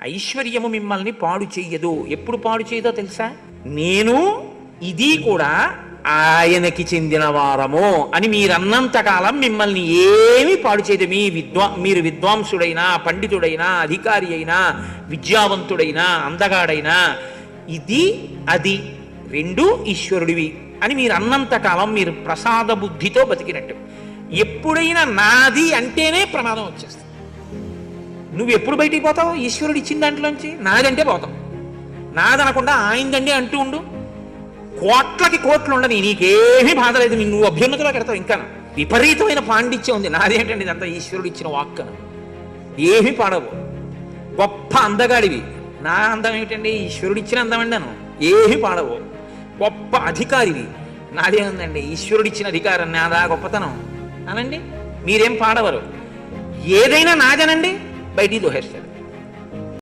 ఐశ్వర్యము మిమ్మల్ని పాడు చెయ్యదు. ఎప్పుడు పాడు చేయదో తెలుసా? నేను ఇది కూడా ఆయనకి చెందిన వారము అని మీరన్నంతకాలం మిమ్మల్ని ఏమీ పాడు చేయదు. మీరు విద్వాంసుడైనా, పండితుడైనా, అధికారి అయినా, విద్యావంతుడైనా, అందగాడైనా, ఇది అది రెండు ఈశ్వరుడివి అని మీరు అన్నంతకాలం మీరు ప్రసాద బుద్ధితో బతికినట్టు. ఎప్పుడైనా నాది అంటేనే ప్రమాదం వచ్చేస్తుంది. నువ్వు ఎప్పుడు బయటికి పోతావు? ఈశ్వరుడు ఇచ్చిన దాంట్లోంచి నాదంటే పోతావు. నాదనకుండా ఆయిందండి అంటూ ఉండు. కోట్లకి కోట్లు ఉండని, నీకేమీ బాధ లేదు. నువ్వు అభ్యున్నతిలో కడతావు. ఇంకా విపరీతమైన పాండిత్యం ఉంది. నాదేంటండి ఇదంతా ఈశ్వరుడు ఇచ్చిన వాక్కను. ఏమీ పాడవు. గొప్ప అందగాడివి. నా అందం ఏమిటండి? ఈశ్వరుడు ఇచ్చిన అందం అండి. అను ఏమీ పాడవు. గొప్ప అధికారివి. నాదేముందండి? ఈశ్వరుడు ఇచ్చిన అధికారం. నాదా గొప్పతనం అనండి. మీరేం పాడవరు. ఏదైనా నాదనండి, బయటికి దోహేస్తారు.